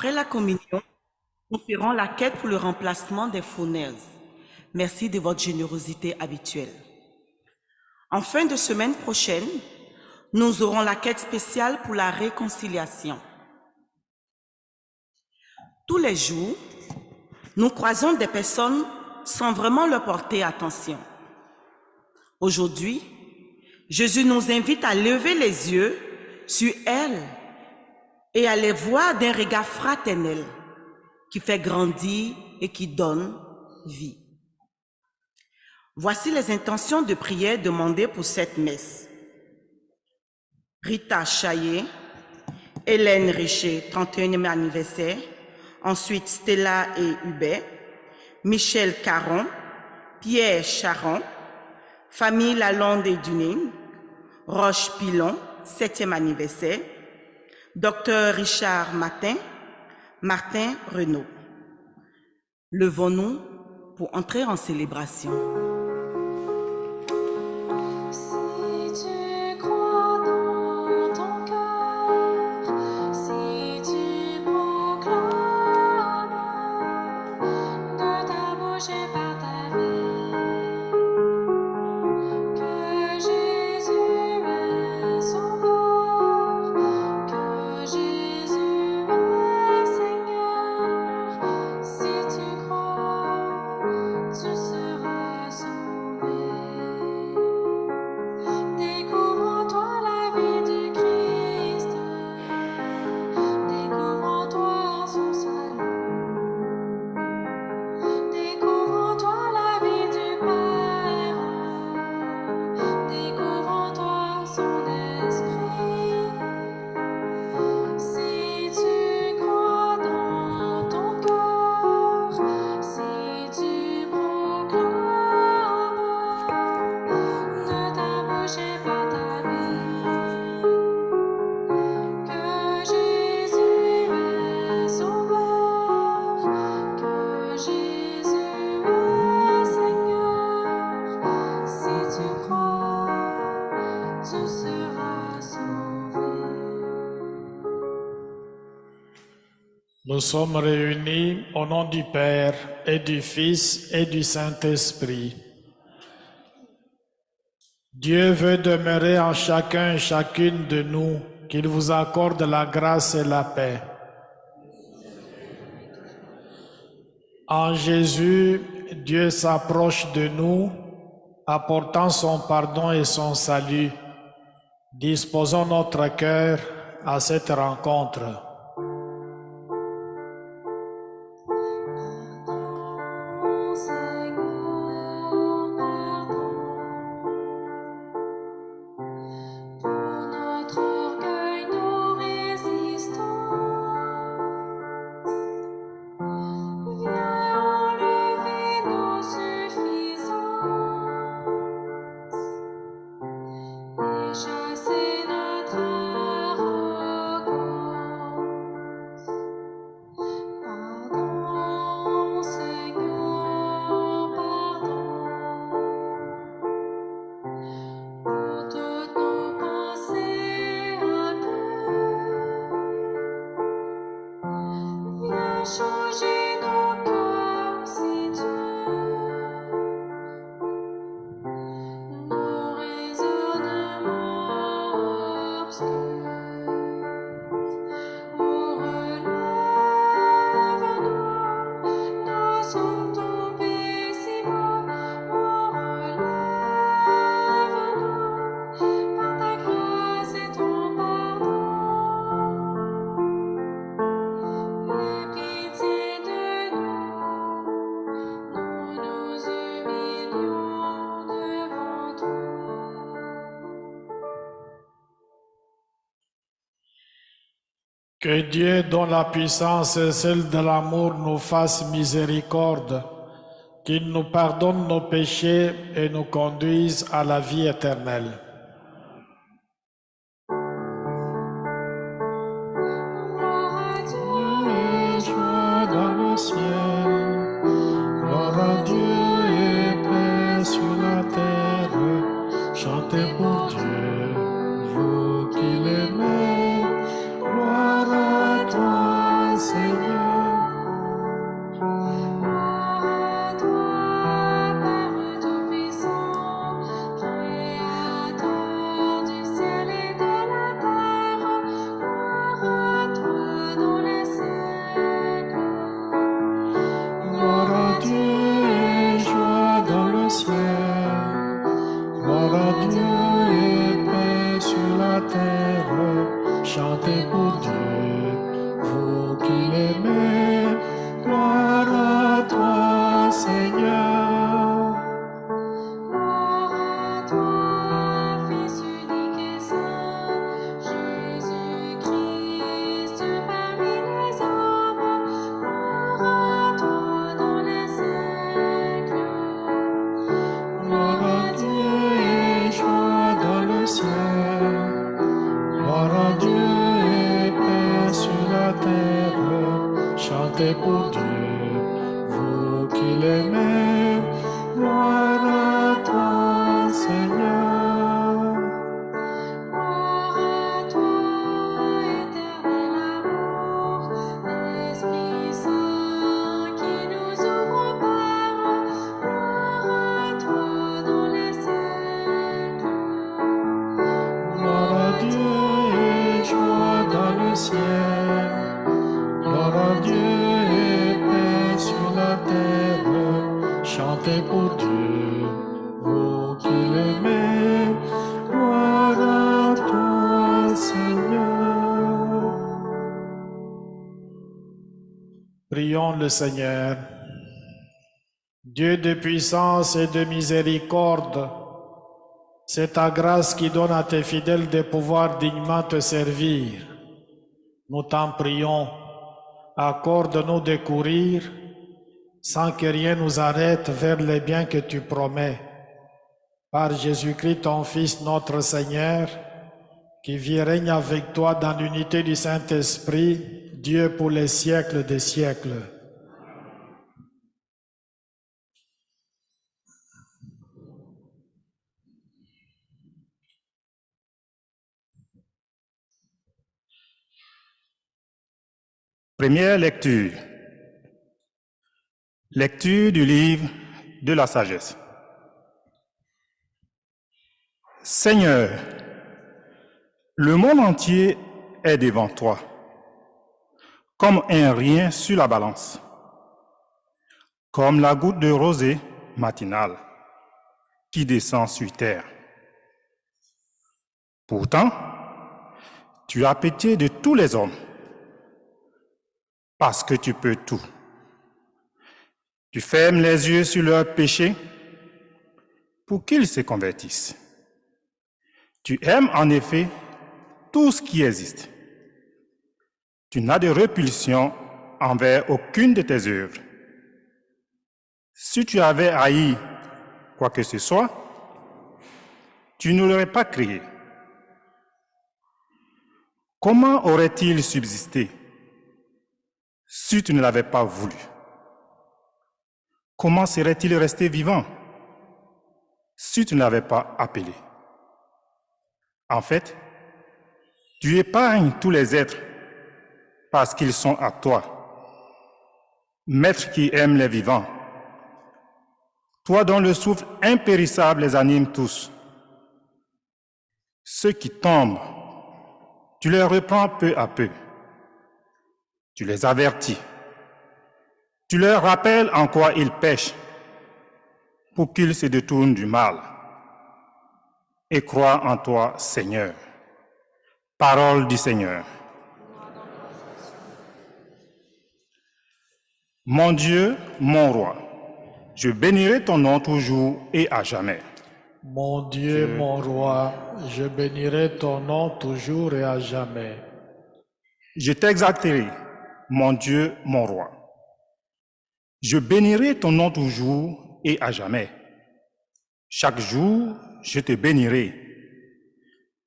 Après la communion, nous ferons la quête pour le remplacement des phonèses. Merci de votre générosité habituelle. En fin de semaine prochaine, nous aurons la quête spéciale pour la réconciliation. Tous les jours, nous croisons des personnes sans vraiment leur porter attention. Aujourd'hui, Jésus nous invite à lever les yeux sur elles et à les voir d'un regard fraternel qui fait grandir et qui donne vie. Voici les intentions de prière demandées pour cette messe. Rita Chaillet, Hélène Richer, 31e anniversaire, ensuite Stella et Hubert, Michel Caron, Pierre Charon, famille Lalonde et Duning, Roche Pilon, 7e anniversaire, Dr Richard Martin, Martin Renaud. Levons-nous pour entrer en célébration. Nous sommes réunis au nom du Père et du Fils et du Saint-Esprit. Dieu veut demeurer en chacun et chacune de nous, qu'il vous accorde la grâce et la paix. En Jésus, Dieu s'approche de nous, apportant son pardon et son salut. Disposons notre cœur à cette rencontre. Que Dieu, dont la puissance est celle de l'amour, nous fasse miséricorde, qu'il nous pardonne nos péchés et nous conduise à la vie éternelle. Gloire à Dieu et joie dans le ciel, gloire à Dieu et paix sur la terre. Chantez pour Dieu, vous qui l'aimez. Gloire à toi, Seigneur. Seigneur. Gloire à toi, Père Tout-Puissant, Créateur du ciel et de la terre. Gloire à toi dans les siècles. Gloire à Dieu et joie dans le ciel. Gloire à Dieu et paix sur la terre. Chantez pour Dieu, vous qui l'aimez. Gloire à toi, Seigneur. Gloire à toi, Fils unique et saint, Jésus-Christ parmi les hommes. Gloire à toi dans les siècles. Gloire à Dieu et joie dans le ciel. Gloire à Dieu et paix sur la terre. Chantez pour Dieu, vous qui l'aimez. Gloire à toi, Seigneur. Gloire à toi, éternel amour, Esprit Saint qui nous ouvre Père. Gloire à toi dans les siècles. Gloire à Dieu et joie dans le ciel. Gloire à Dieu et paix sur la terre. Chantez pour Dieu, vous qui l'aimez. Gloire à toi, Seigneur. Prions le Seigneur. Dieu de puissance et de miséricorde, c'est ta grâce qui donne à tes fidèles de pouvoir dignement te servir. Nous t'en prions, accorde-nous de courir sans que rien nous arrête vers les biens que tu promets. Par Jésus-Christ, ton Fils, notre Seigneur, qui vit et règne avec toi dans l'unité du Saint-Esprit, Dieu pour les siècles des siècles. Première lecture. Lecture du livre de la sagesse. Seigneur, le monde entier est devant toi, comme un rien sur la balance, comme la goutte de rosée matinale qui descend sur terre. Pourtant, tu as pitié de tous les hommes, parce que tu peux tout. Tu fermes les yeux sur leurs péchés pour qu'ils se convertissent. Tu aimes en effet tout ce qui existe. Tu n'as de répulsion envers aucune de tes œuvres. Si tu avais haï quoi que ce soit, tu ne l'aurais pas créé. Comment aurait-il subsisté si tu ne l'avais pas voulu? Comment serait-il resté vivant si tu ne l'avais pas appelé? En fait, tu épargnes tous les êtres parce qu'ils sont à toi. Maître qui aime les vivants, toi dont le souffle impérissable les anime tous. Ceux qui tombent, tu les reprends peu à peu. Tu les avertis. Tu leur rappelles en quoi ils pêchent pour qu'ils se détournent du mal et croient en toi, Seigneur. Parole du Seigneur. Mon Dieu, mon roi, je bénirai ton nom toujours et à jamais. Mon Dieu, mon roi, je bénirai ton nom toujours et à jamais. Je t'exalterai, mon Dieu, mon roi. Je bénirai ton nom toujours et à jamais. Chaque jour, je te bénirai.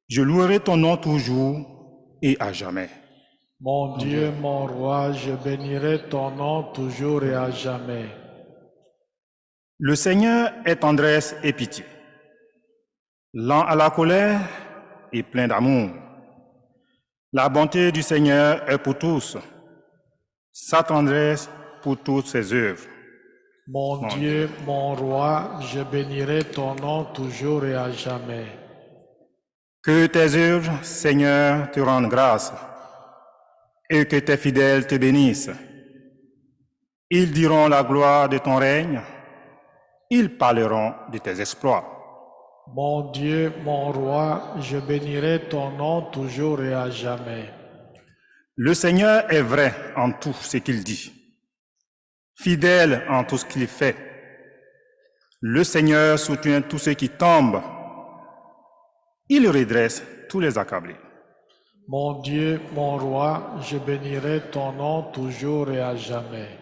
Je louerai ton nom toujours et à jamais. Mon Dieu, mon roi, je bénirai ton nom toujours et à jamais. Le Seigneur est tendresse et pitié, lent à la colère et plein d'amour. La bonté du Seigneur est pour tous. sa tendresse pour toutes ses œuvres. Mon Dieu, mon roi, je bénirai ton nom toujours et à jamais. Que tes œuvres, Seigneur, te rendent grâce et que tes fidèles te bénissent. Ils diront la gloire de ton règne, ils parleront de tes exploits. Mon Dieu, mon roi, je bénirai ton nom toujours et à jamais. Le Seigneur est vrai en tout ce qu'il dit, fidèle en tout ce qu'il fait. Le Seigneur soutient tous ceux qui tombent. Il redresse tous les accablés. Mon Dieu, mon roi, je bénirai ton nom toujours et à jamais.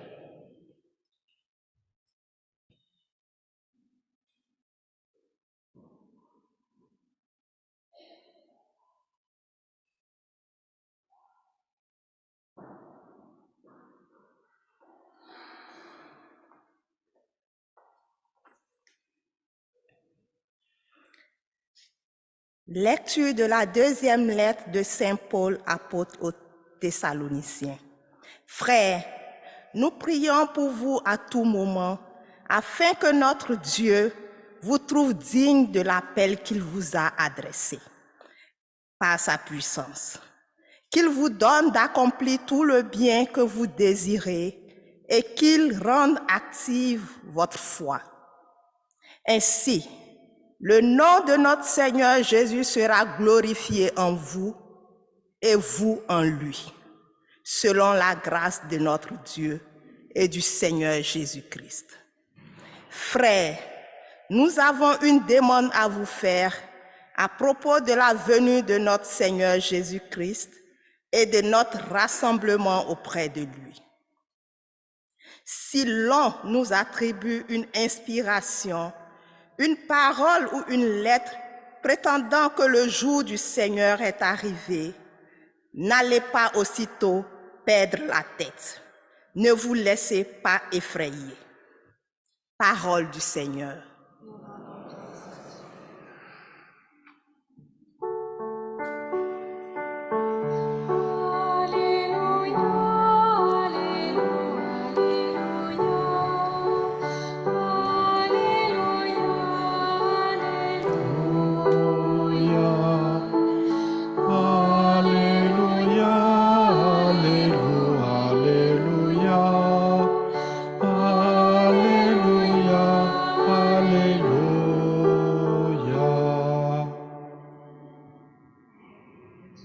Lecture de la deuxième lettre de Saint Paul, apôtre aux Thessaloniciens. Frères, nous prions pour vous à tout moment, afin que notre Dieu vous trouve digne de l'appel qu'il vous a adressé par sa puissance. Qu'il vous donne d'accomplir tout le bien que vous désirez et qu'il rende active votre foi. Ainsi, le nom de notre Seigneur Jésus sera glorifié en vous et vous en lui, selon la grâce de notre Dieu et du Seigneur Jésus-Christ. Frères, nous avons une demande à vous faire à propos de la venue de notre Seigneur Jésus-Christ et de notre rassemblement auprès de lui. Si l'on nous attribue une inspiration, une parole ou une lettre prétendant que le jour du Seigneur est arrivé, n'allez pas aussitôt perdre la tête. Ne vous laissez pas effrayer. Parole du Seigneur.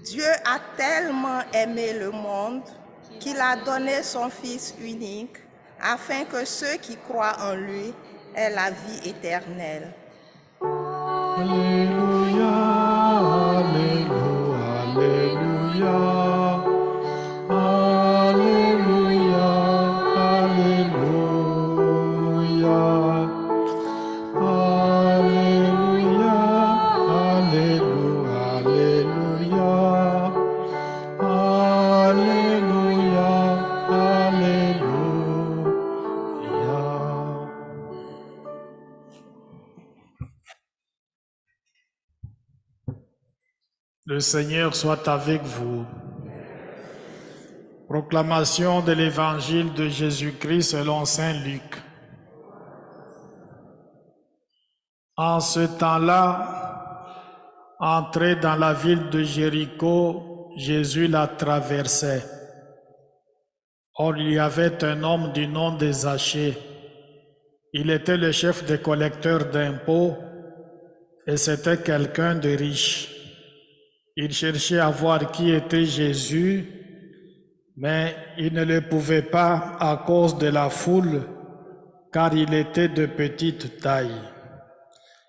Dieu a tellement aimé le monde qu'il a donné son Fils unique afin que ceux qui croient en lui aient la vie éternelle. Alléluia, Alléluia, Alléluia, Alléluia, Alléluia, Alléluia, Alléluia, Alléluia, Alléluia. Le Seigneur soit avec vous. Proclamation de l'Évangile de Jésus-Christ selon Saint Luc. En ce temps-là, entré dans la ville de Jéricho, Jésus la traversait. Or, il y avait un homme du nom de Zachée. Il était le chef des collecteurs d'impôts et c'était quelqu'un de riche. Il cherchait à voir qui était Jésus, mais il ne le pouvait pas à cause de la foule, car il était de petite taille.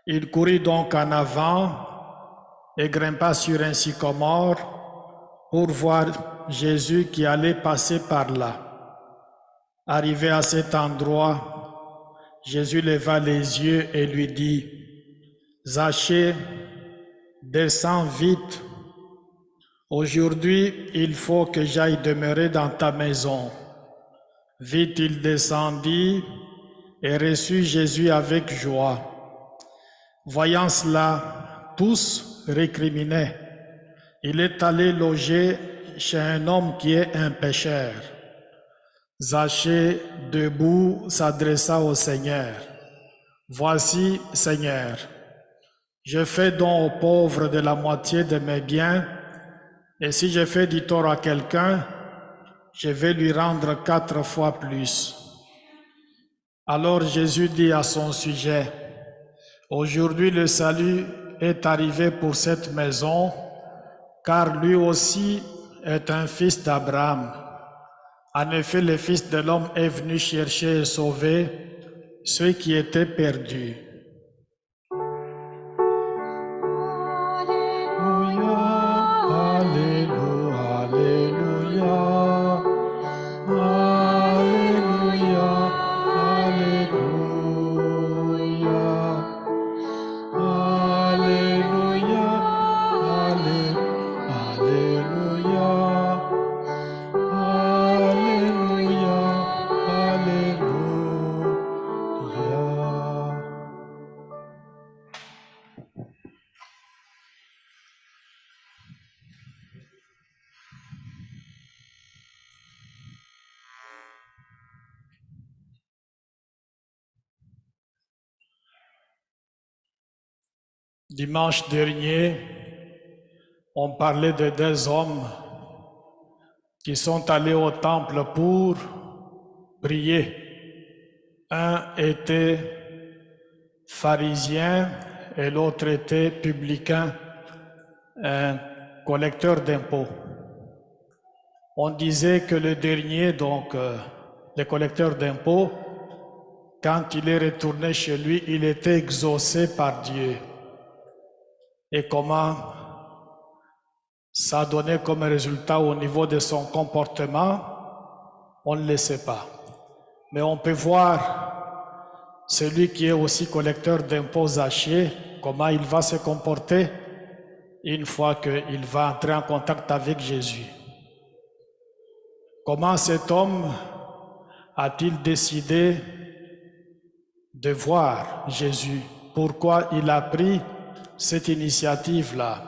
Il courut donc en avant et grimpa sur un sycomore pour voir Jésus qui allait passer par là. Arrivé à cet endroit, Jésus leva les yeux et lui dit, « Zachée, descends vite. Aujourd'hui, il faut que j'aille demeurer dans ta maison. » Vite il descendit et reçut Jésus avec joie. Voyant cela, tous récriminaient. Il est allé loger chez un homme qui est un pécheur. Zachée, debout, s'adressa au Seigneur. Voici, Seigneur, je fais don aux pauvres de la moitié de mes biens, et si je fais du tort à quelqu'un, je vais lui rendre 4 fois plus. Alors Jésus dit à son sujet, aujourd'hui le salut est arrivé pour cette maison, car lui aussi est un fils d'Abraham. En effet, le Fils de l'homme est venu chercher et sauver ceux qui étaient perdus. Alléluia, Alléluia, Alléluia, Alléluia, Alléluia, Alléluia, Alléluia, Alléluia. Dimanche dernier, on parlait de 2 hommes qui sont allés au temple pour prier. Un était pharisien et l'autre était publicain, un collecteur d'impôts. On disait que le dernier, donc le collecteur d'impôts, quand il est retourné chez lui, il était exaucé par Dieu. Et comment ça a donné comme résultat au niveau de son comportement, on ne le sait pas. Mais on peut voir celui qui est aussi collecteur d'impôts Zachée, comment il va se comporter une fois qu'il va entrer en contact avec Jésus. Comment cet homme a-t-il décidé de voir Jésus? Pourquoi il a pris cette initiative-là?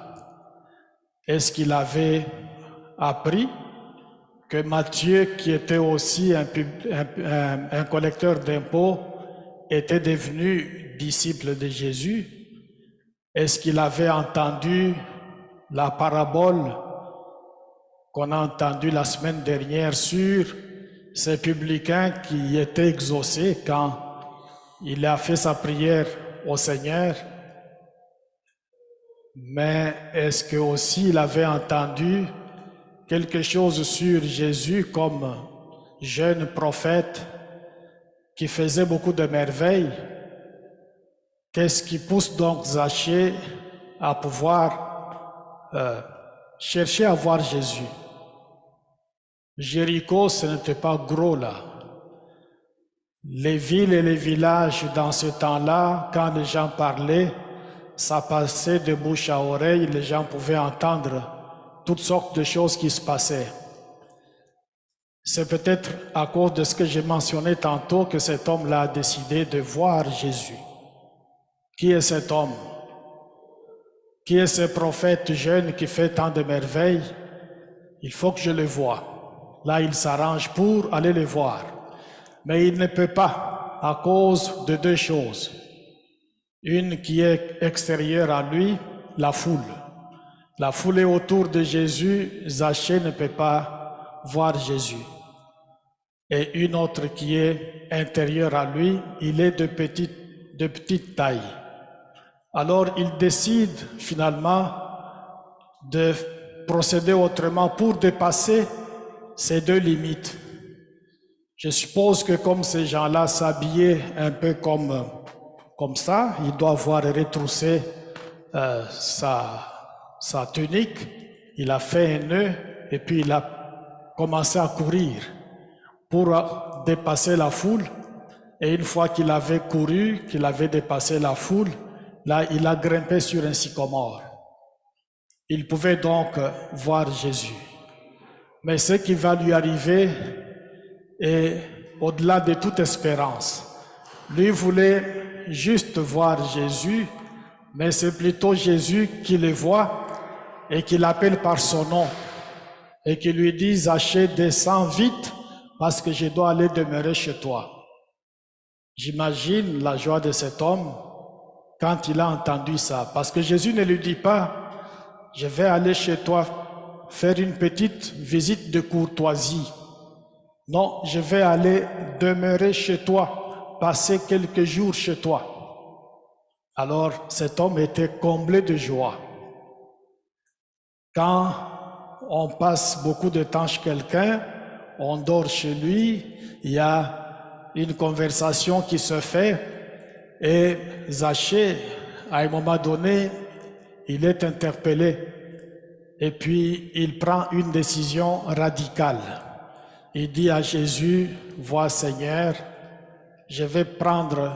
Est-ce qu'il avait appris que Matthieu, qui était aussi un collecteur d'impôts, était devenu disciple de Jésus? Est-ce qu'il avait entendu la parabole qu'on a entendue la semaine dernière sur ces publicains qui étaient exaucés quand il a fait sa prière au Seigneur? Mais est-ce que aussi il avait entendu quelque chose sur Jésus comme jeune prophète qui faisait beaucoup de merveilles? Qu'est-ce qui pousse donc Zachée à pouvoir chercher à voir Jésus? Jéricho, ce n'était pas gros là. Les villes et les villages dans ce temps-là, quand les gens parlaient, ça passait de bouche à oreille, les gens pouvaient entendre toutes sortes de choses qui se passaient. C'est peut-être à cause de ce que j'ai mentionné tantôt que cet homme-là a décidé de voir Jésus. Qui est cet homme? Qui est ce prophète jeune qui fait tant de merveilles? Il faut que je le voie. Là, il s'arrange pour aller le voir. Mais il ne peut pas à cause de 2 choses. Une qui est extérieure à lui, la foule. La foule est autour de Jésus, Zachée ne peut pas voir Jésus. Et une autre qui est intérieure à lui, il est de petite taille. Alors il décide finalement de procéder autrement pour dépasser ces 2 limites. Je suppose que comme ces gens-là s'habillaient un peu comme ça, il doit avoir retroussé sa tunique, il a fait un nœud et puis il a commencé à courir pour dépasser la foule. Et une fois qu'il avait couru, qu'il avait dépassé la foule, là il a grimpé sur un sycomore. Il pouvait donc voir Jésus. Mais ce qui va lui arriver est au-delà de toute espérance. Lui voulait juste voir Jésus, mais c'est plutôt Jésus qui le voit et qui l'appelle par son nom et qui lui dit « Zachée, descends vite parce que je dois aller demeurer chez toi. J'imagine la joie de cet homme quand il a entendu ça, parce que Jésus ne lui dit pas, je vais aller chez toi faire une petite visite de courtoisie. Non, je vais aller demeurer chez toi, passer quelques jours chez toi. Alors cet homme était comblé de joie. Quand on passe beaucoup de temps chez quelqu'un, on dort chez lui, il y a une conversation qui se fait et Zachée, à un moment donné, il est interpellé et puis il prend une décision radicale. Il dit à Jésus, vois Seigneur, je vais prendre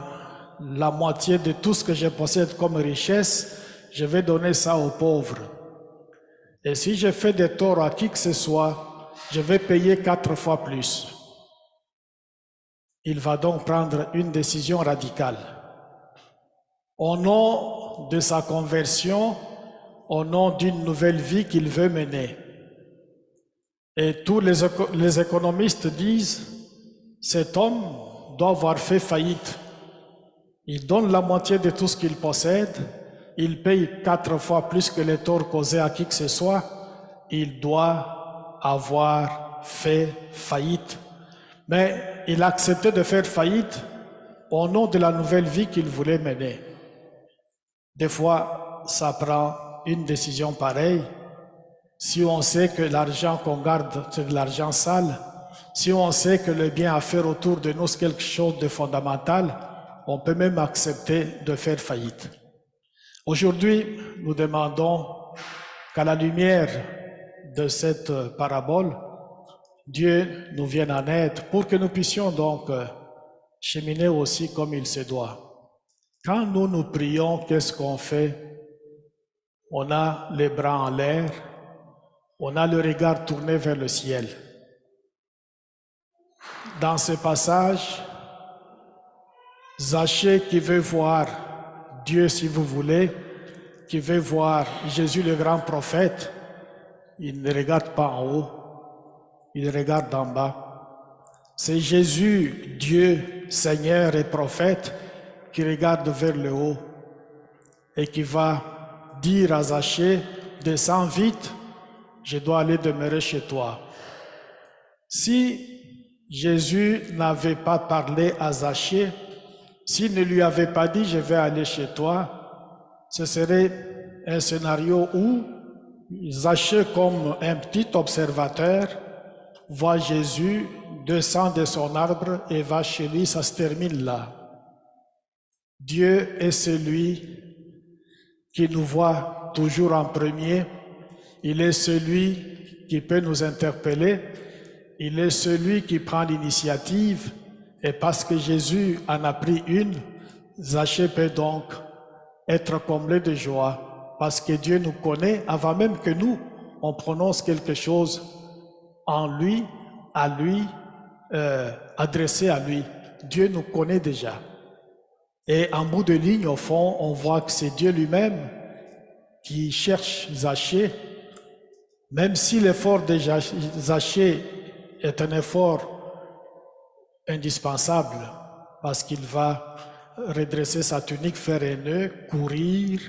la moitié de tout ce que je possède comme richesse, je vais donner ça aux pauvres. Et si je fais des torts à qui que ce soit, je vais payer 4 fois plus. Il va donc prendre une décision radicale. Au nom de sa conversion, au nom d'une nouvelle vie qu'il veut mener. Et tous les économistes disent, cet homme doit avoir fait faillite. Il donne la moitié de tout ce qu'il possède, il paye 4 fois plus que les torts causés à qui que ce soit, il doit avoir fait faillite. Mais il a accepté de faire faillite au nom de la nouvelle vie qu'il voulait mener. Des fois, ça prend une décision pareille. Si on sait que l'argent qu'on garde, c'est de l'argent sale, si on sait que le bien à faire autour de nous, c'est quelque chose de fondamental, on peut même accepter de faire faillite. Aujourd'hui, nous demandons qu'à la lumière de cette parabole, Dieu nous vienne en aide pour que nous puissions donc cheminer aussi comme il se doit. Quand nous prions, qu'est-ce qu'on fait? On a les bras en l'air, on a le regard tourné vers le ciel. Dans ce passage, Zachée qui veut voir Dieu, si vous voulez, qui veut voir Jésus le grand prophète, il ne regarde pas en haut, il regarde en bas. C'est Jésus, Dieu, Seigneur et prophète, qui regarde vers le haut et qui va dire à Zachée, descends vite, je dois aller demeurer chez toi. Si Jésus n'avait pas parlé à Zachée, s'il ne lui avait pas dit, je vais aller chez toi, ce serait un scénario où Zachée, comme un petit observateur, voit Jésus, descend de son arbre et va chez lui, ça se termine là. Dieu est celui qui nous voit toujours en premier, il est celui qui peut nous interpeller, il est celui qui prend l'initiative, et parce que Jésus en a pris une, Zachée peut donc être comblé de joie, parce que Dieu nous connaît avant même que nous, on prononce quelque chose en lui, à lui, adressé à lui. Dieu nous connaît déjà. Et en bout de ligne, au fond, on voit que c'est Dieu lui-même qui cherche Zachée, même si l'effort de Zachée est un effort indispensable, parce qu'il va redresser sa tunique, faire un nœud, courir,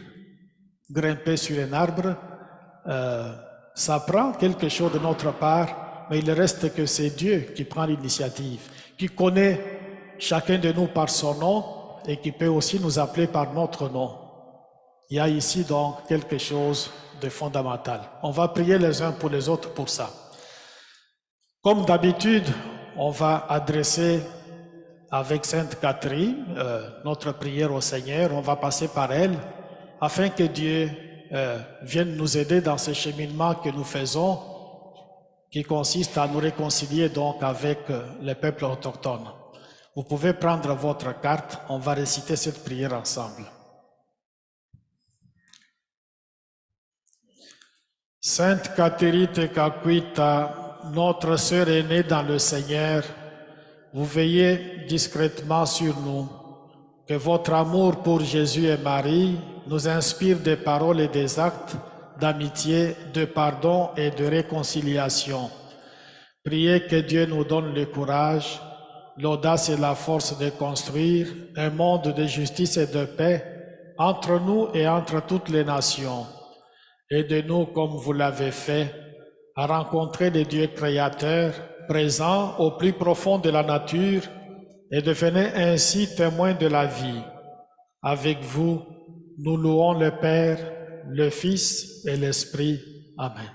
grimper sur un arbre. Ça prend quelque chose de notre part, mais il reste que c'est Dieu qui prend l'initiative, qui connaît chacun de nous par son nom et qui peut aussi nous appeler par notre nom. Il y a ici donc quelque chose de fondamental. On va prier les uns pour les autres pour ça. Comme d'habitude, on va adresser avec Sainte Catherine notre prière au Seigneur. On va passer par elle afin que Dieu vienne nous aider dans ce cheminement que nous faisons, qui consiste à nous réconcilier donc avec les peuples autochtones. Vous pouvez prendre votre carte, on va réciter cette prière ensemble. Sainte Catherine Tekakwita, notre sœur aînée dans le Seigneur, vous veillez discrètement sur nous. Que votre amour pour Jésus et Marie nous inspire des paroles et des actes d'amitié, de pardon et de réconciliation. Priez que Dieu nous donne le courage, l'audace et la force de construire un monde de justice et de paix entre nous et entre toutes les nations. Aidez-nous, comme vous l'avez fait, à rencontrer le Dieu créateur, présent au plus profond de la nature, et devenez ainsi témoins de la vie. Avec vous, nous louons le Père, le Fils et l'Esprit. Amen.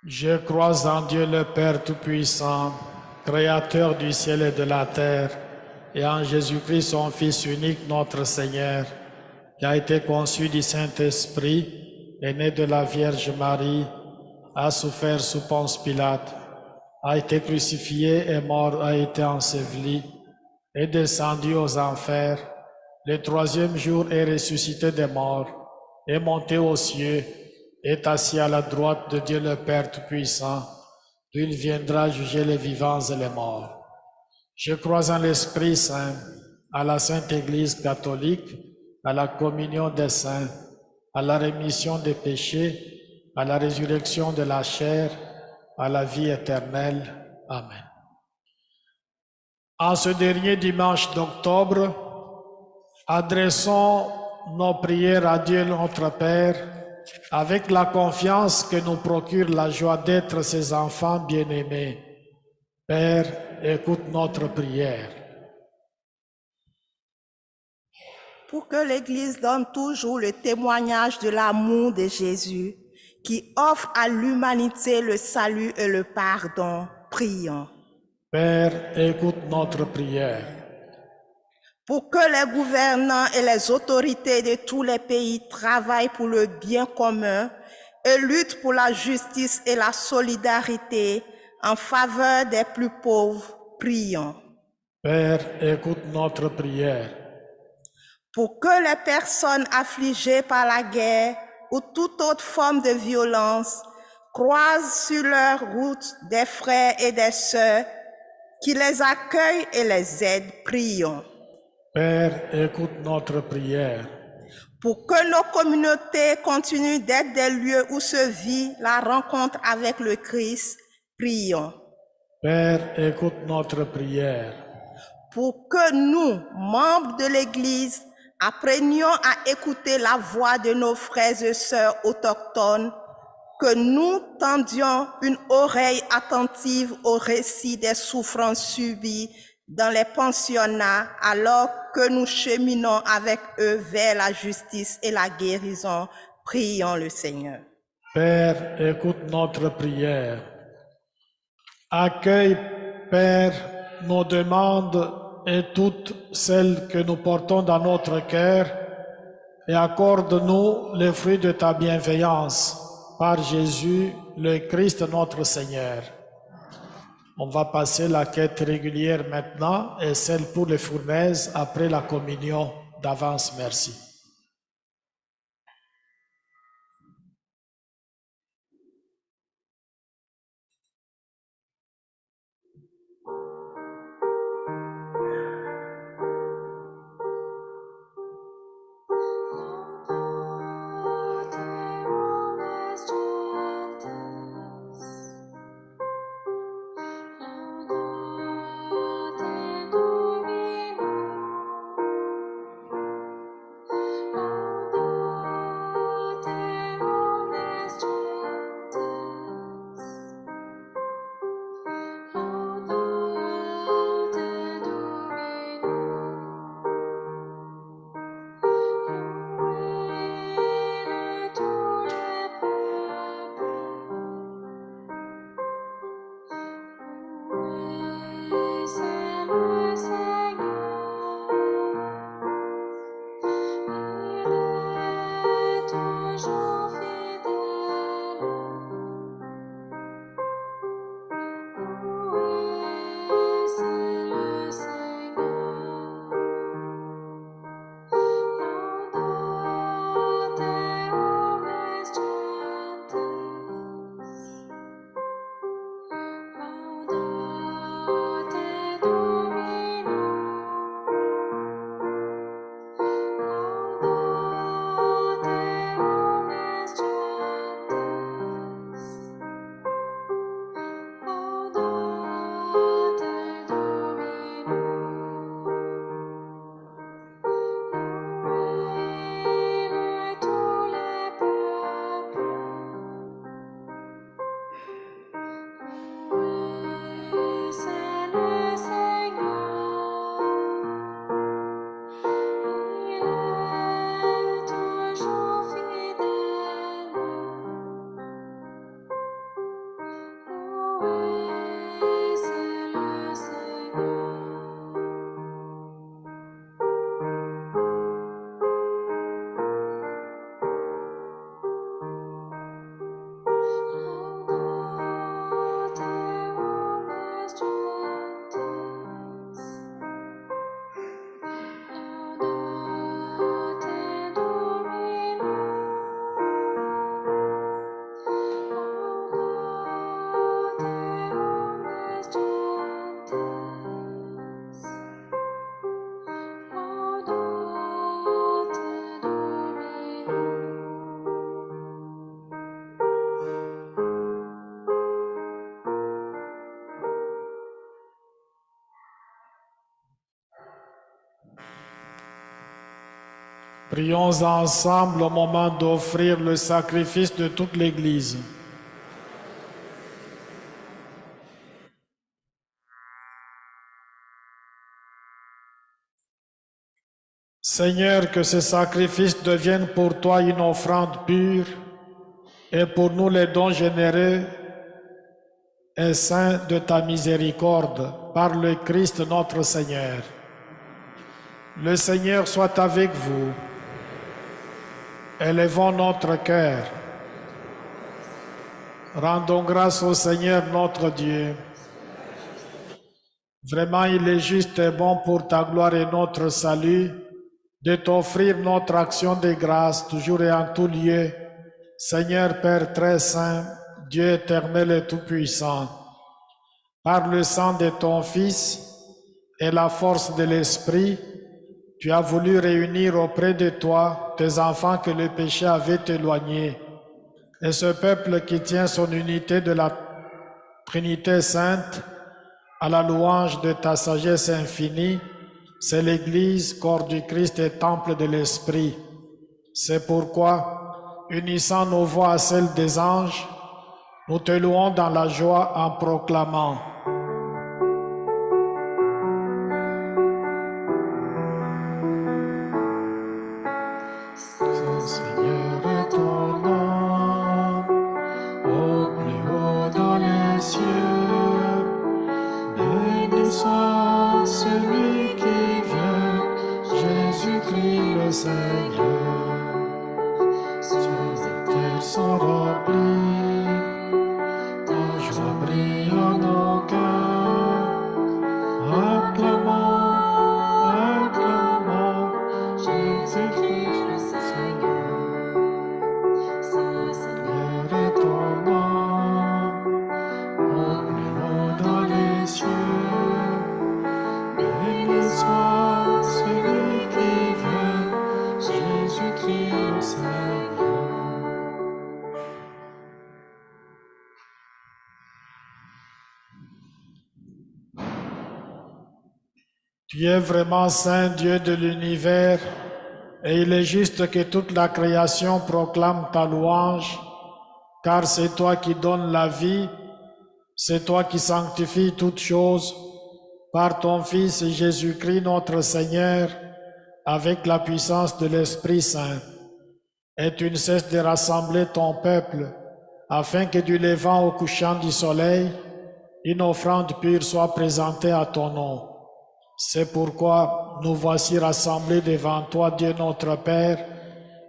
Je crois en Dieu le Père Tout-Puissant, Créateur du ciel et de la terre, et en Jésus-Christ, son Fils unique, notre Seigneur, qui a été conçu du Saint-Esprit, est né de la Vierge Marie, a souffert sous Ponce Pilate, a été crucifié et mort, a été enseveli, est descendu aux enfers, le troisième jour est ressuscité des morts, est monté aux cieux, est assis à la droite de Dieu le Père Tout-Puissant, d'où il viendra juger les vivants et les morts. Je crois en l'Esprit Saint, à la Sainte Église catholique, à la communion des saints, à la rémission des péchés, à la résurrection de la chair, à la vie éternelle. Amen. En ce dernier dimanche d'octobre, adressons nos prières à Dieu notre Père avec la confiance que nous procure la joie d'être ses enfants bien-aimés. Père, écoute notre prière. Pour que l'Église donne toujours le témoignage de l'amour de Jésus, qui offre à l'humanité le salut et le pardon, prions. Père, écoute notre prière. Pour que les gouvernants et les autorités de tous les pays travaillent pour le bien commun et luttent pour la justice et la solidarité en faveur des plus pauvres, prions. Père, écoute notre prière. Pour que les personnes affligées par la guerre ou toute autre forme de violence croisent sur leur route des frères et des sœurs qui les accueillent et les aident, prions. Père, écoute notre prière. Pour que nos communautés continuent d'être des lieux où se vit la rencontre avec le Christ, prions. Père, écoute notre prière. Pour que nous, membres de l'Église, apprenions à écouter la voix de nos frères et sœurs autochtones, que nous tendions une oreille attentive au récit des souffrances subies dans les pensionnats alors que nous cheminons avec eux vers la justice et la guérison. Prions le Seigneur. Père, écoute notre prière. Accueille, Père, nos demandes et toutes celles que nous portons dans notre cœur et accorde-nous le fruit de ta bienveillance par Jésus, le Christ notre Seigneur. On va passer la quête régulière maintenant et celle pour les fournaises après la communion. D'avance, merci. Prions ensemble au moment d'offrir le sacrifice de toute l'Église. Seigneur, que ce sacrifice devienne pour toi une offrande pure et pour nous les dons généreux et saints de ta miséricorde par le Christ notre Seigneur. Le Seigneur soit avec vous. Élevons notre cœur. Rendons grâce au Seigneur notre Dieu. Vraiment, il est juste et bon pour ta gloire et notre salut de t'offrir notre action de grâce toujours et en tout lieu. Seigneur Père très saint, Dieu éternel et tout-puissant, par le sang de ton Fils et la force de l'Esprit, tu as voulu réunir auprès de toi tes enfants que le péché avait éloignés. Et ce peuple qui tient son unité de la Trinité sainte à la louange de ta sagesse infinie, c'est l'Église, corps du Christ et temple de l'Esprit. C'est pourquoi, unissant nos voix à celles des anges, nous te louons dans la joie en proclamant. Seigneur est ton nom, au plus haut dans les cieux. Béni soit celui qui vient, Jésus-Christ le Seigneur. Cieux et terre sont remplis, ta joie brille en nos cœurs. Acclamons, acclamons, Jésus-Christ le Seigneur. Seigneur est ton nom, au plus haut dans les cieux. Béni soit celui qui vient, Jésus-Christ le Seigneur. Tu es vraiment saint Dieu de l'univers, et il est juste que toute la création proclame ta louange, car c'est toi qui donnes la vie, c'est toi qui sanctifies toutes choses, par ton Fils Jésus-Christ notre Seigneur, avec la puissance de l'Esprit Saint. Et tu ne cesses de rassembler ton peuple, afin que du levant au couchant du soleil, une offrande pure soit présentée à ton nom. C'est pourquoi nous voici rassemblés devant toi, Dieu notre Père,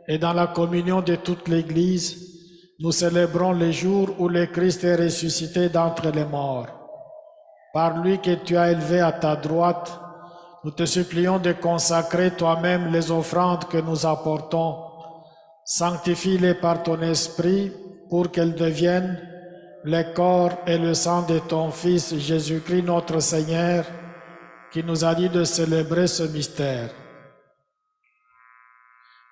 et dans la communion de toute l'Église, nous célébrons le jour où le Christ est ressuscité d'entre les morts. Par lui que tu as élevé à ta droite, nous te supplions de consacrer toi-même les offrandes que nous apportons. Sanctifie-les par ton esprit pour qu'elles deviennent le corps et le sang de ton Fils Jésus-Christ notre Seigneur, qui nous a dit de célébrer ce mystère.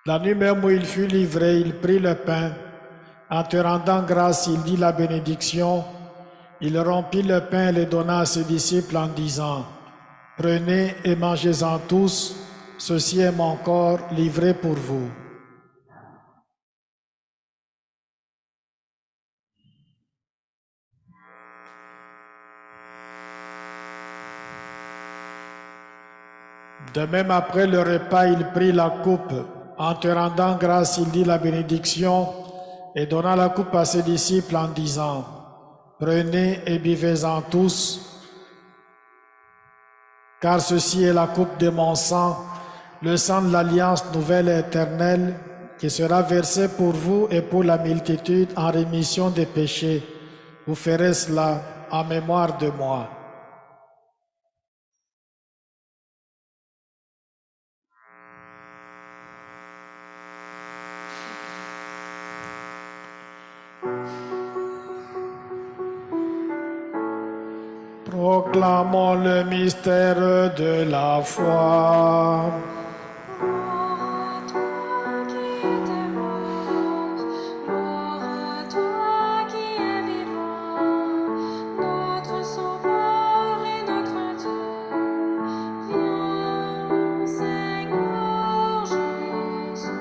La nuit même où il fut livré, il prit le pain. En te rendant grâce, il dit la bénédiction. Il rompit le pain et le donna à ses disciples en disant, « Prenez et mangez-en tous, ceci est mon corps livré pour vous. » De même, après le repas, il prit la coupe. En te rendant grâce, il dit la bénédiction et donna la coupe à ses disciples en disant, « Prenez et buvez-en tous, car ceci est la coupe de mon sang, le sang de l'alliance nouvelle et éternelle, qui sera versé pour vous et pour la multitude en rémission des péchés. Vous ferez cela en mémoire de moi. » Proclamons le mystère de la foi. Gloire à toi qui étais mort, gloire à toi qui es vivant, notre Sauveur et notre Dieu. Viens, Seigneur Jésus.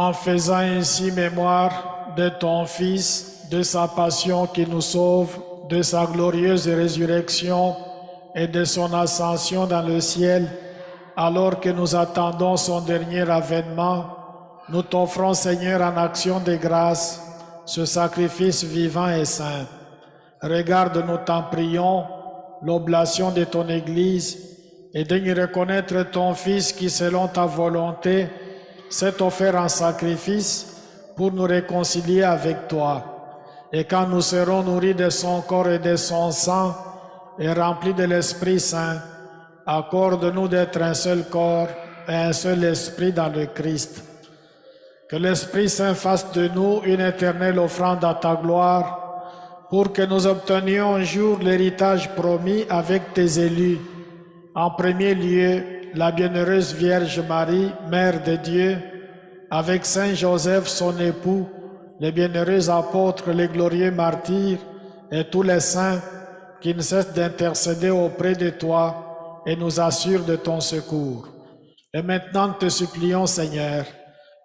en faisant ainsi mémoire de ton Fils, de sa passion qui nous sauve, de sa glorieuse résurrection et de son ascension dans le ciel, alors que nous attendons son dernier avènement, nous t'offrons, Seigneur, en action de grâce, ce sacrifice vivant et saint. Regarde, nous t'en prions, l'oblation de ton Église, et daigne reconnaître ton Fils qui, selon ta volonté, s'est offert en sacrifice pour nous réconcilier avec toi. Et quand nous serons nourris de son corps et de son sang et remplis de l'Esprit Saint, accorde-nous d'être un seul corps et un seul esprit dans le Christ. Que l'Esprit Saint fasse de nous une éternelle offrande à ta gloire, pour que nous obtenions un jour l'héritage promis avec tes élus. En premier lieu, la bienheureuse Vierge Marie, Mère de Dieu, avec Saint Joseph, son époux, les bienheureux apôtres, les glorieux martyrs et tous les saints qui ne cessent d'intercéder auprès de toi et nous assurent de ton secours. Et maintenant, te supplions, Seigneur,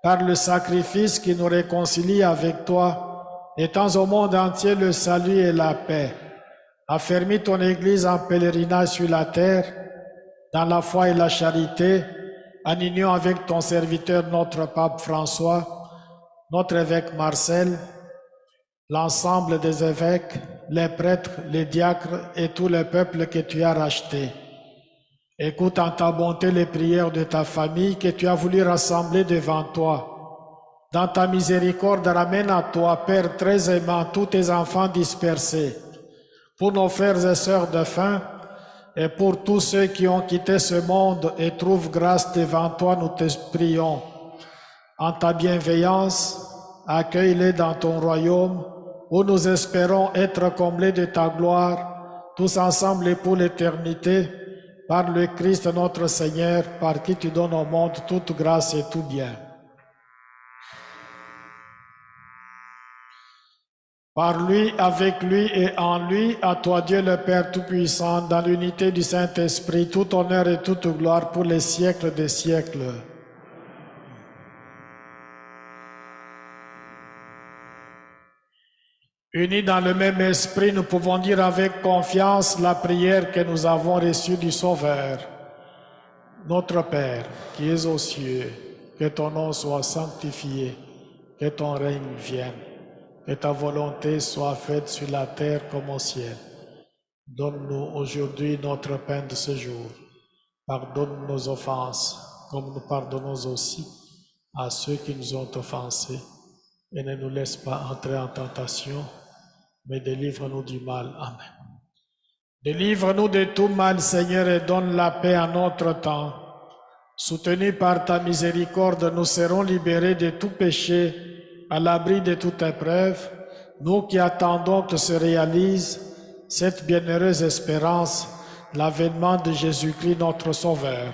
par le sacrifice qui nous réconcilie avec toi, étends au monde entier le salut et la paix. Affermis ton Église en pèlerinage sur la terre, dans la foi et la charité, en union avec ton serviteur, notre pape François, notre évêque Marcel, l'ensemble des évêques, les prêtres, les diacres et tout le peuple que tu as racheté. Écoute en ta bonté les prières de ta famille que tu as voulu rassembler devant toi. Dans ta miséricorde, ramène à toi, Père très aimant, tous tes enfants dispersés. Pour nos frères et sœurs défunts et pour tous ceux qui ont quitté ce monde et trouvent grâce devant toi, nous te prions. En ta bienveillance, accueille-les dans ton royaume, où nous espérons être comblés de ta gloire, tous ensemble et pour l'éternité, par le Christ notre Seigneur, par qui tu donnes au monde toute grâce et tout bien. Par lui, avec lui et en lui, à toi Dieu le Père Tout-Puissant, dans l'unité du Saint-Esprit, tout honneur et toute gloire pour les siècles des siècles. Unis dans le même esprit, nous pouvons dire avec confiance la prière que nous avons reçue du Sauveur. Notre Père, qui es aux cieux, que ton nom soit sanctifié, que ton règne vienne, que ta volonté soit faite sur la terre comme au ciel. Donne-nous aujourd'hui notre pain de ce jour. Pardonne nos offenses, comme nous pardonnons aussi à ceux qui nous ont offensés. Et ne nous laisse pas entrer en tentation, mais délivre-nous du mal. Amen. Délivre-nous de tout mal, Seigneur, et donne la paix à notre temps. Soutenus par ta miséricorde, nous serons libérés de tout péché, à l'abri de toute épreuve, nous qui attendons que se réalise cette bienheureuse espérance, l'avènement de Jésus-Christ notre Sauveur.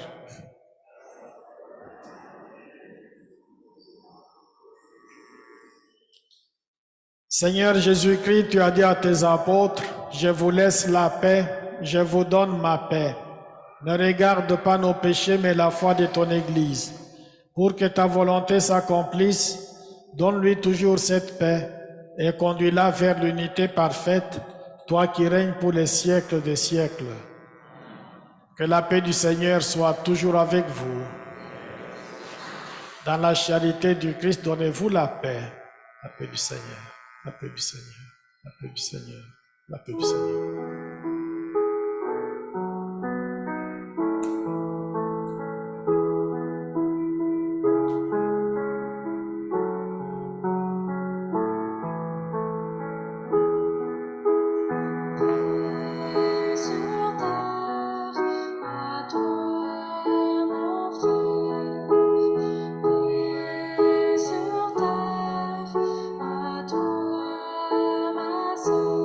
Seigneur Jésus-Christ, tu as dit à tes apôtres, « Je vous laisse la paix, je vous donne ma paix. Ne regarde pas nos péchés, mais la foi de ton Église. Pour que ta volonté s'accomplisse, donne-lui toujours cette paix et conduis-la vers l'unité parfaite, toi qui règnes pour les siècles des siècles. » Que la paix du Seigneur soit toujours avec vous. Dans la charité du Christ, donnez-vous la paix du Seigneur. La paix du Seigneur, la paix du Seigneur, la paix du Seigneur. Sur terre, à toi mon frère. Paix sur terre, à toi ma sœur.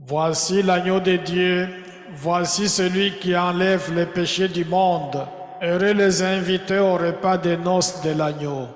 Voici l'agneau de Dieu, voici celui qui enlève les péchés du monde. Heureux les invités au repas des noces de l'agneau.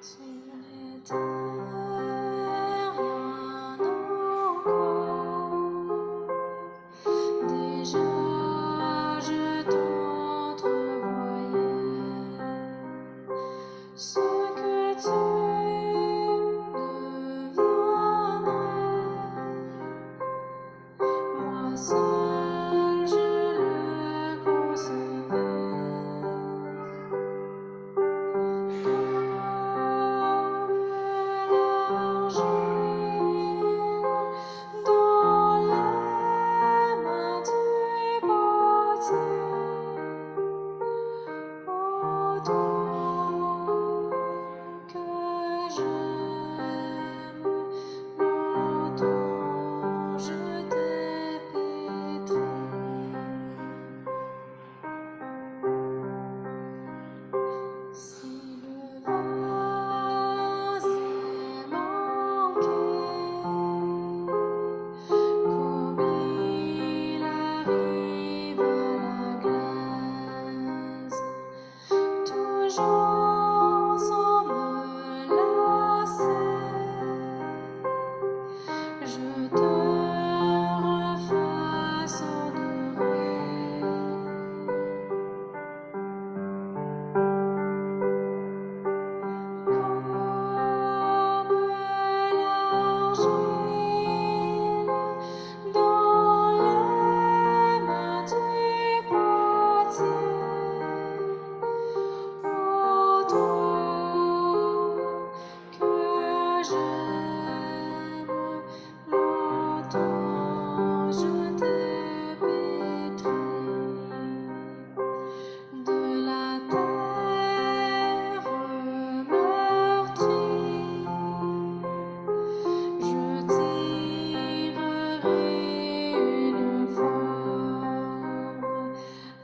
Tu n'étais rien encore. Déjà je t'entrevoyais. Ce que tu deviendrais, moi seul je le concevais. Dans les mains du potier, ô toi que j'aime, longtemps je t'ai pétri. Si le vase est manqué, comme il arrive à la glace, toujours sans me lasser, je te refaçonnerai. Comme l'argile dans les mains du potier, ô toi que j'aime, longtemps je t'ai pétri. De la terre meurtrie, je tirerai une forme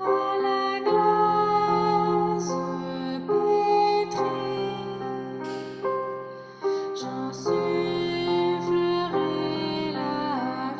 à la glace pétrie. J'insufflerai la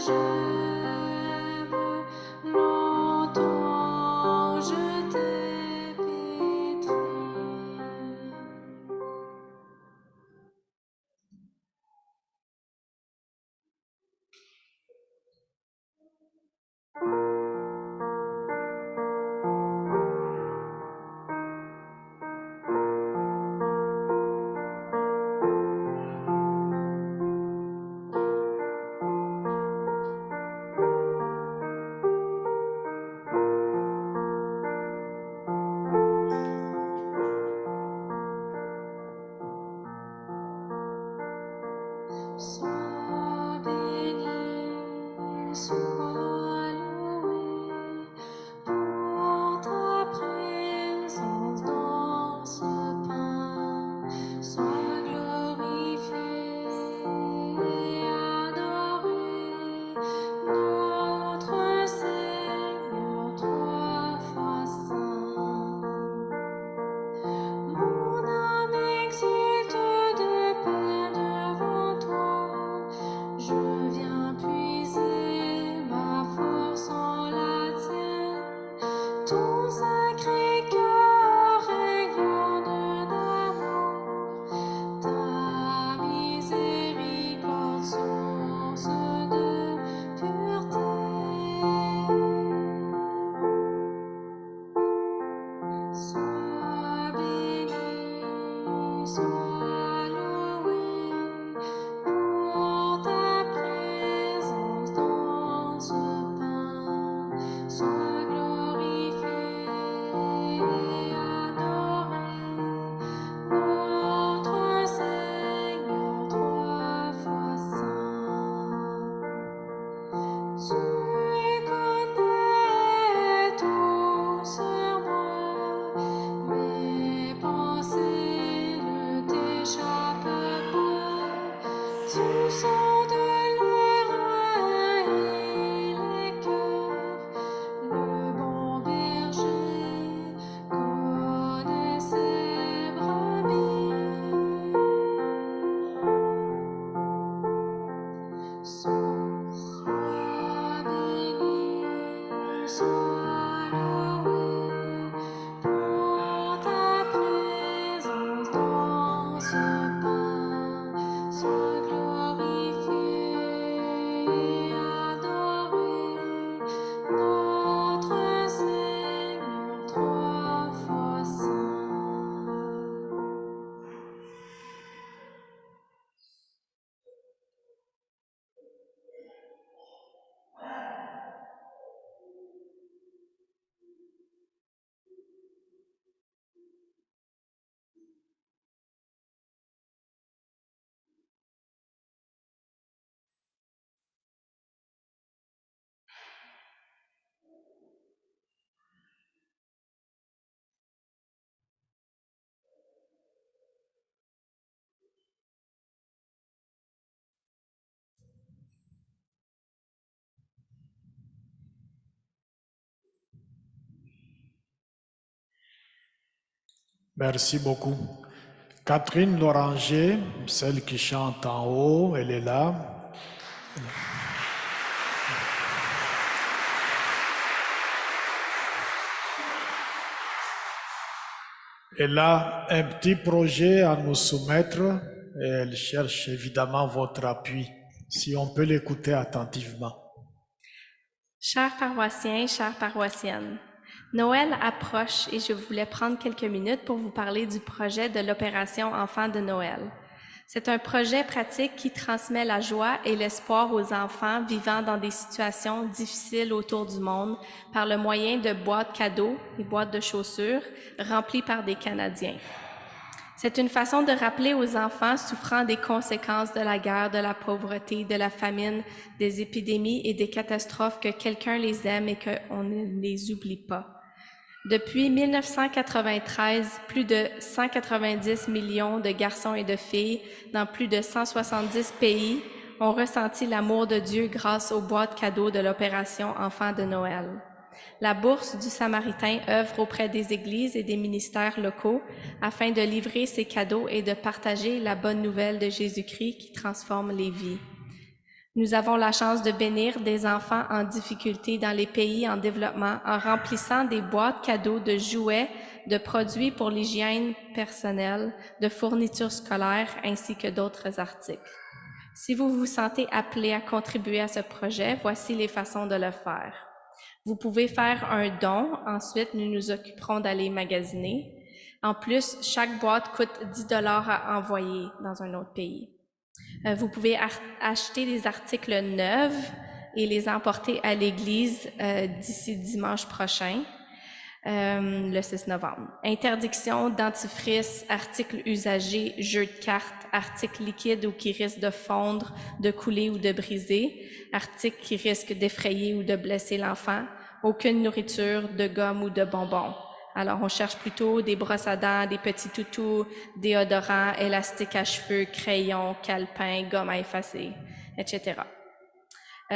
j'aime, longtemps je t'ai pétri. Sois béni, sois loué pour ta présence dans ce pain. Sois glorifié et adoré, notre Seigneur, trois fois saint. Mon âme exulte de paix devant toi. Je viens puiser ma force en la tienne. Ton sacré cœur rayonne d'amour. Ta miséricorde, source de pureté. Sois béni, sois loué pour ta présence dans ce pain. Sois glorifié et adoré, notre Seigneur, trois fois saint. Tu connais tout sur moi, mes pensées ne t'échappent pas. Tu sondes les reins et les cœurs, le bon berger connaît ses brebis. Sois béni, sois loué pour ta présence dans ce pain. Sois glorifié et adoré, notre Seigneur, trois fois saint. Merci beaucoup. Catherine Loranger, celle qui chante en haut, elle est là. Elle a un petit projet à nous soumettre et elle cherche évidemment votre appui, si on peut l'écouter attentivement. Chers paroissiens, chères paroissiennes, Noël approche et je voulais prendre quelques minutes pour vous parler du projet de l'opération Enfants de Noël. C'est un projet pratique qui transmet la joie et l'espoir aux enfants vivant dans des situations difficiles autour du monde par le moyen de boîtes cadeaux et boîtes de chaussures remplies par des Canadiens. C'est une façon de rappeler aux enfants souffrant des conséquences de la guerre, de la pauvreté, de la famine, des épidémies et des catastrophes que quelqu'un les aime et qu'on ne les oublie pas. Depuis 1993, plus de 190 millions de garçons et de filles dans plus de 170 pays ont ressenti l'amour de Dieu grâce aux boîtes cadeaux de l'opération Enfants de Noël. La Bourse du Samaritain œuvre auprès des églises et des ministères locaux afin de livrer ces cadeaux et de partager la bonne nouvelle de Jésus-Christ qui transforme les vies. Nous avons la chance de bénir des enfants en difficulté dans les pays en développement en remplissant des boîtes cadeaux de jouets, de produits pour l'hygiène personnelle, de fournitures scolaires ainsi que d'autres articles. Si vous vous sentez appelé à contribuer à ce projet, voici les façons de le faire. Vous pouvez faire un don, ensuite nous nous occuperons d'aller magasiner. En plus, chaque boîte coûte 10 $ à envoyer dans un autre pays. Vous pouvez acheter des articles neufs et les emporter à l'église d'ici dimanche prochain, le 6 novembre. Interdiction, dentifrice, articles usagés, jeux de cartes, articles liquides ou qui risquent de fondre, de couler ou de briser, articles qui risquent d'effrayer ou de blesser l'enfant, aucune nourriture, de gomme ou de bonbons. Alors, on cherche plutôt des brosses à dents, des petits toutous, déodorants, élastiques à cheveux, crayons, calepins, gomme à effacer, etc.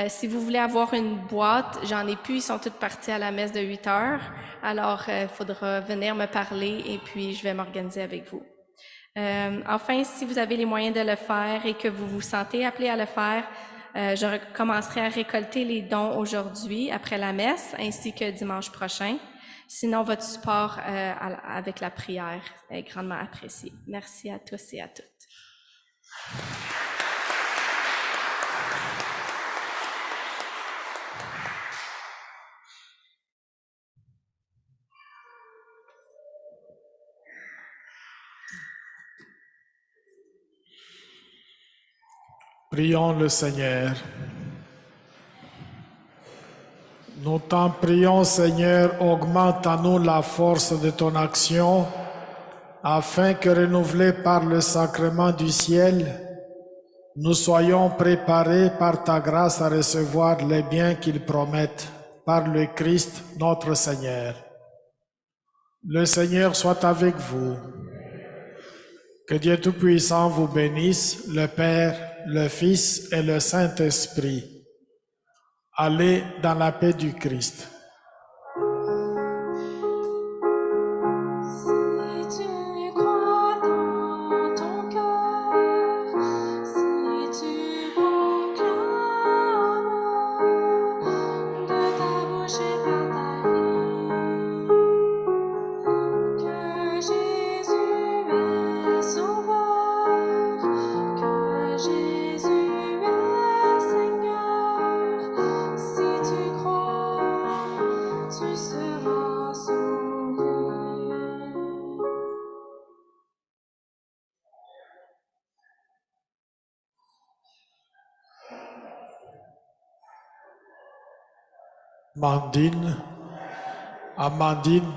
Si vous voulez avoir une boîte, j'en ai plus, ils sont toutes partis à la messe de 8 heures. Alors, il faudra venir me parler et puis je vais m'organiser avec vous. Enfin, si vous avez les moyens de le faire et que vous vous sentez appelé à le faire, je commencerai à récolter les dons aujourd'hui après la messe ainsi que dimanche prochain. Sinon, votre support avec la prière est grandement apprécié. Merci à tous et à toutes. Prions le Seigneur. Nous t'en prions, Seigneur, augmente en nous la force de ton action, afin que, renouvelés par le sacrement du ciel, nous soyons préparés par ta grâce à recevoir les biens qu'il promette par le Christ notre Seigneur. Le Seigneur soit avec vous. Que Dieu Tout-Puissant vous bénisse, le Père, le Fils et le Saint-Esprit. Allez dans la paix du Christ. Si tu crois dans ton cœur, si tu proclames de ta bouche et par ta vie que Jésus est sauveur, que Jésus est Seigneur, si tu crois, tu seras sauvé. Amandine.